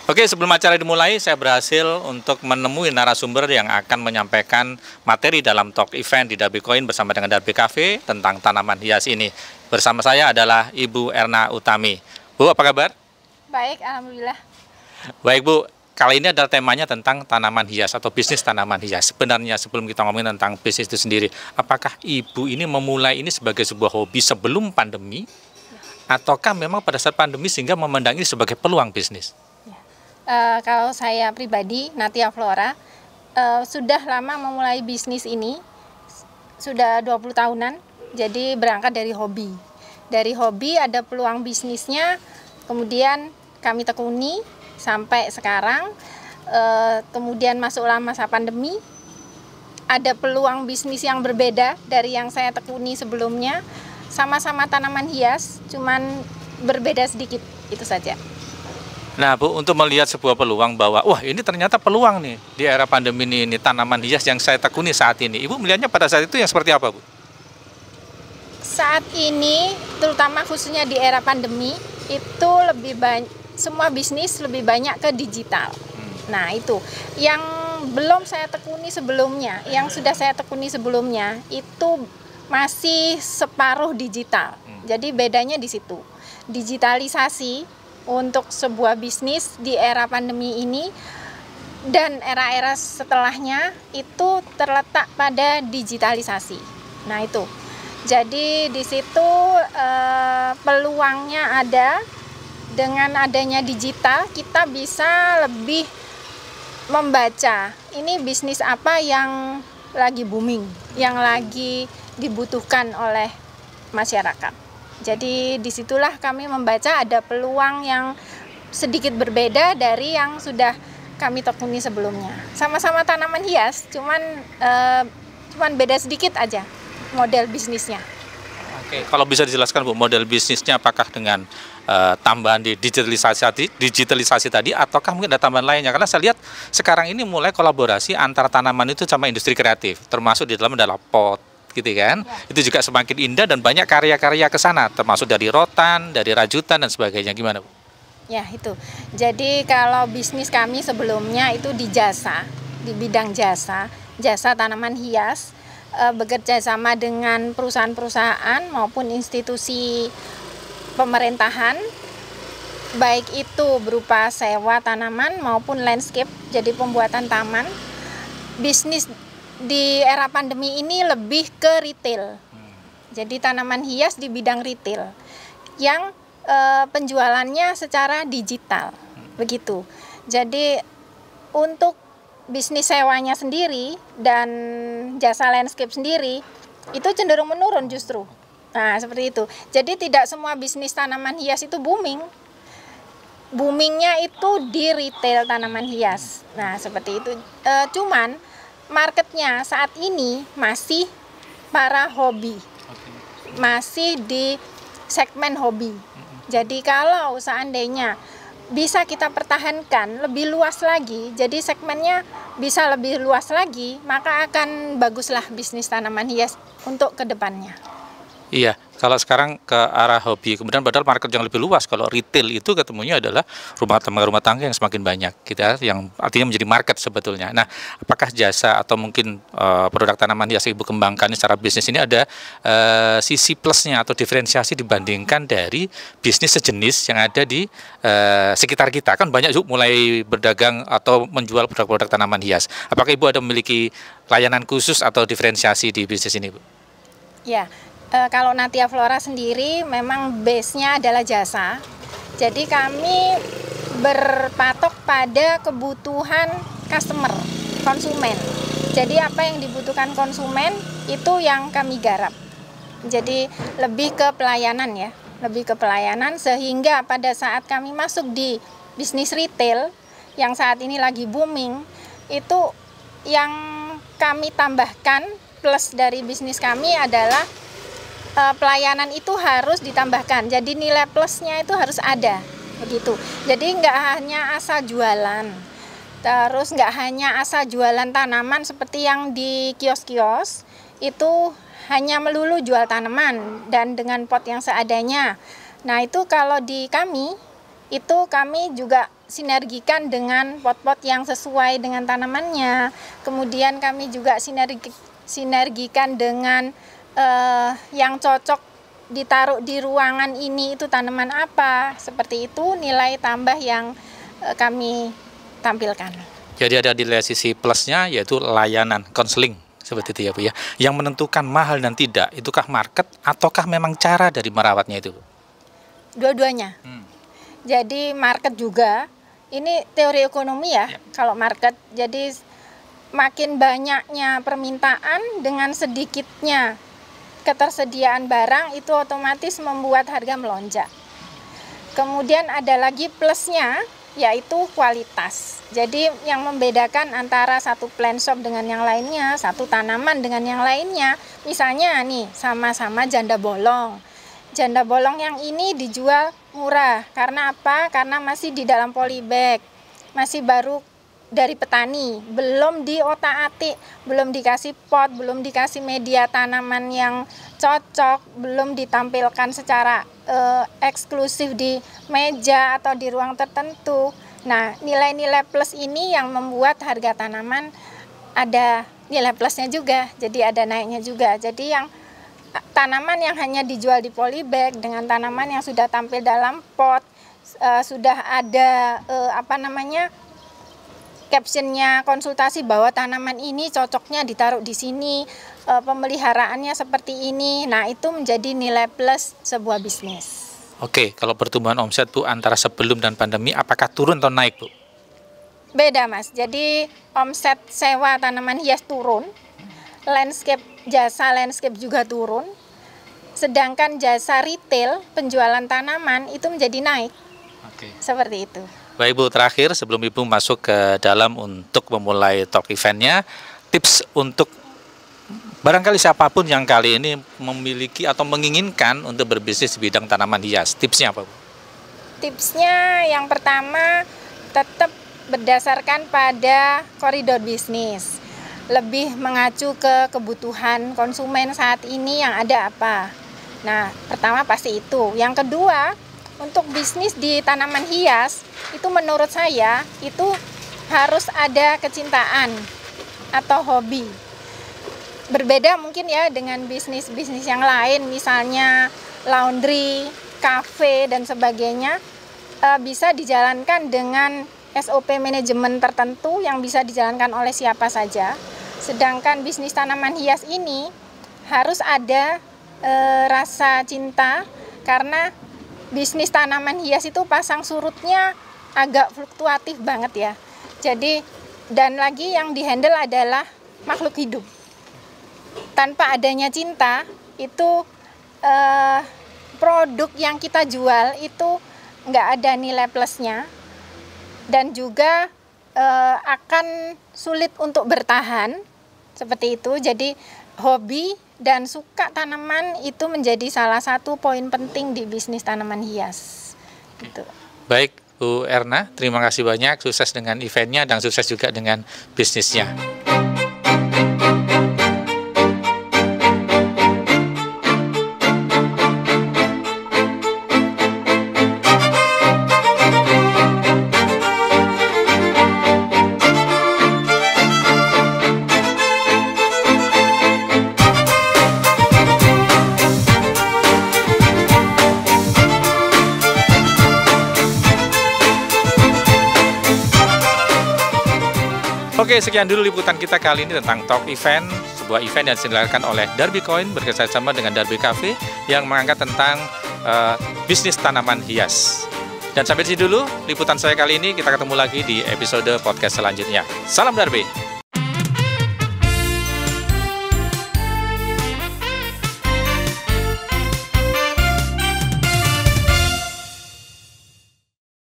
Oke, sebelum acara dimulai, saya berhasil untuk menemui narasumber yang akan menyampaikan materi dalam talk event di Darby Coin bersama dengan Darby Cafe tentang tanaman hias ini. Bersama saya adalah Ibu Erna Utami. Bu, apa kabar? Baik, alhamdulillah. Baik Bu, kali ini adalah temanya tentang tanaman hias atau bisnis tanaman hias. Sebenarnya sebelum kita ngomongin tentang bisnis itu sendiri, apakah Ibu ini memulai ini sebagai sebuah hobi sebelum pandemi? Ataukah memang pada saat pandemi sehingga memandang ini sebagai peluang bisnis? Kalau saya pribadi, Natia Flora, sudah lama memulai bisnis ini, sudah 20 tahunan, jadi berangkat dari hobi. Dari hobi ada peluang bisnisnya, kemudian kami tekuni sampai sekarang, kemudian masuklah masa pandemi, ada peluang bisnis yang berbeda dari yang saya tekuni sebelumnya, sama-sama tanaman hias, cuman berbeda sedikit, itu saja. Nah Bu, untuk melihat sebuah peluang bahwa, wah ini ternyata peluang nih di era pandemi ini tanaman hias yang saya tekuni saat ini. Ibu melihatnya pada saat itu yang seperti apa Bu? Saat ini, terutama khususnya di era pandemi, itu lebih banyak, semua bisnis lebih banyak ke digital. Nah itu, yang belum saya tekuni sebelumnya, yang sudah saya tekuni sebelumnya, itu masih separuh digital. Jadi bedanya di situ. Digitalisasi untuk sebuah bisnis di era pandemi ini dan era-era setelahnya itu terletak pada digitalisasi. Nah itu, jadi di situ peluangnya ada. Dengan adanya digital kita bisa lebih membaca ini bisnis apa yang lagi booming, yang lagi dibutuhkan oleh masyarakat. Jadi disitulah kami membaca ada peluang yang sedikit berbeda dari yang sudah kami tekuni sebelumnya. Sama-sama tanaman hias, cuman beda sedikit aja model bisnisnya. Oke, kalau bisa dijelaskan Bu, model bisnisnya apakah dengan tambahan di digitalisasi tadi, ataukah mungkin ada tambahan lainnya? Karena saya lihat sekarang ini mulai kolaborasi antara tanaman itu sama industri kreatif, termasuk di dalam adalah pot, gitu kan? Ya. Itu juga semakin indah dan banyak karya-karya ke sana, termasuk dari rotan, dari rajutan dan sebagainya. Gimana Bu? Ya itu. Jadi kalau bisnis kami sebelumnya itu di jasa, di bidang jasa tanaman hias. Bekerja sama dengan perusahaan-perusahaan maupun institusi pemerintahan, baik itu berupa sewa tanaman maupun landscape, jadi pembuatan taman. Bisnis di era pandemi ini lebih ke retail, jadi tanaman hias di bidang retail yang penjualannya secara digital, begitu. Jadi untuk bisnis sewanya sendiri dan jasa landscape sendiri itu cenderung menurun justru. Nah seperti itu. Jadi tidak semua bisnis tanaman hias itu booming. Boomingnya itu di retail tanaman hias. Nah seperti itu. Cuman marketnya saat ini masih para hobi, masih di segmen hobi. Jadi kalau seandainya bisa kita pertahankan lebih luas lagi, jadi segmennya bisa lebih luas lagi, maka akan baguslah bisnis tanaman hias untuk kedepannya. Iya, kalau sekarang ke arah hobi, kemudian padahal market yang lebih luas. Kalau retail itu ketemunya adalah rumah tangga yang semakin banyak, gitu ya, yang artinya menjadi market sebetulnya. Nah, apakah jasa atau mungkin produk tanaman hias Ibu kembangkan secara bisnis ini ada sisi plusnya atau diferensiasi dibandingkan dari bisnis sejenis yang ada di sekitar kita? Kan banyak juga mulai berdagang atau menjual produk-produk tanaman hias. Apakah Ibu ada memiliki layanan khusus atau diferensiasi di bisnis ini, Bu? Ya. Kalau Natia Flora sendiri memang base-nya adalah jasa. Jadi kami berpatok pada kebutuhan customer, konsumen. Jadi apa yang dibutuhkan konsumen itu yang kami garap. Jadi lebih ke pelayanan ya, lebih ke pelayanan sehingga pada saat kami masuk di bisnis retail yang saat ini lagi booming, itu yang kami tambahkan plus dari bisnis kami adalah pelayanan itu harus ditambahkan, jadi nilai plusnya itu harus ada, begitu. Jadi nggak hanya asal jualan, terus nggak hanya asal jualan tanaman seperti yang di kios-kios, itu hanya melulu jual tanaman dan dengan pot yang seadanya. Nah itu kalau di kami, itu kami juga sinergikan dengan pot-pot yang sesuai dengan tanamannya. Kemudian kami juga sinergikan dengan yang cocok ditaruh di ruangan ini itu tanaman apa. Seperti itu nilai tambah yang kami tampilkan. Jadi ada di sisi plusnya yaitu layanan, konseling. Seperti itu ya Bu ya. Yang menentukan mahal dan tidak, itukah market ataukah memang cara dari merawatnya itu? Dua-duanya. Jadi market juga, ini teori ekonomi ya. Kalau market, jadi makin banyaknya permintaan dengan sedikitnya ketersediaan barang itu otomatis membuat harga melonjak. Kemudian ada lagi plusnya, yaitu kualitas. Jadi yang membedakan antara satu plant shop dengan yang lainnya, satu tanaman dengan yang lainnya, misalnya nih sama-sama janda bolong. Janda bolong yang ini dijual murah. Karena apa? Karena masih di dalam polybag, masih baru dari petani, belum diotak-atik, belum dikasih pot, belum dikasih media tanaman yang cocok, belum ditampilkan secara eksklusif di meja atau di ruang tertentu. Nah, nilai-nilai plus ini yang membuat harga tanaman ada nilai plusnya juga, jadi ada naiknya juga. Jadi yang tanaman yang hanya dijual di polybag dengan tanaman yang sudah tampil dalam pot, sudah ada captionnya konsultasi bahwa tanaman ini cocoknya ditaruh di sini, pemeliharaannya seperti ini. Nah, itu menjadi nilai plus sebuah bisnis. Oke, kalau pertumbuhan omset Bu antara sebelum dan pandemi, apakah turun atau naik Bu? Beda Mas, jadi omset sewa tanaman hias turun, jasa landscape juga turun, sedangkan jasa retail penjualan tanaman itu menjadi naik. Oke. Seperti itu. Baik Bu, terakhir sebelum Ibu masuk ke dalam untuk memulai talk eventnya, tips untuk barangkali siapapun yang kali ini memiliki atau menginginkan untuk berbisnis di bidang tanaman hias, tipsnya apa Bu? Tipsnya yang pertama tetap berdasarkan pada koridor bisnis, lebih mengacu ke kebutuhan konsumen saat ini yang ada apa. Nah, pertama pasti itu. Yang kedua, untuk bisnis di tanaman hias, itu menurut saya itu harus ada kecintaan atau hobi. Berbeda mungkin ya dengan bisnis-bisnis yang lain, misalnya laundry, cafe, dan sebagainya, bisa dijalankan dengan SOP manajemen tertentu yang bisa dijalankan oleh siapa saja. Sedangkan bisnis tanaman hias ini harus ada rasa cinta, karena bisnis tanaman hias itu pasang surutnya agak fluktuatif banget ya. Jadi, dan lagi yang dihandle adalah makhluk hidup. Tanpa adanya cinta, itu produk yang kita jual itu nggak ada nilai plusnya, dan juga akan sulit untuk bertahan, seperti itu. Jadi hobi dan suka tanaman itu menjadi salah satu poin penting di bisnis tanaman hias. Gitu. Baik Bu Erna, terima kasih banyak, sukses dengan eventnya dan sukses juga dengan bisnisnya. Oke, sekian dulu liputan kita kali ini tentang Talk Event, sebuah event yang diselenggarakan oleh Darby Coin bekerjasama dengan Darby Cafe yang mengangkat tentang bisnis tanaman hias. Dan sampai di sini dulu liputan saya kali ini, kita ketemu lagi di episode podcast selanjutnya. Salam Darby!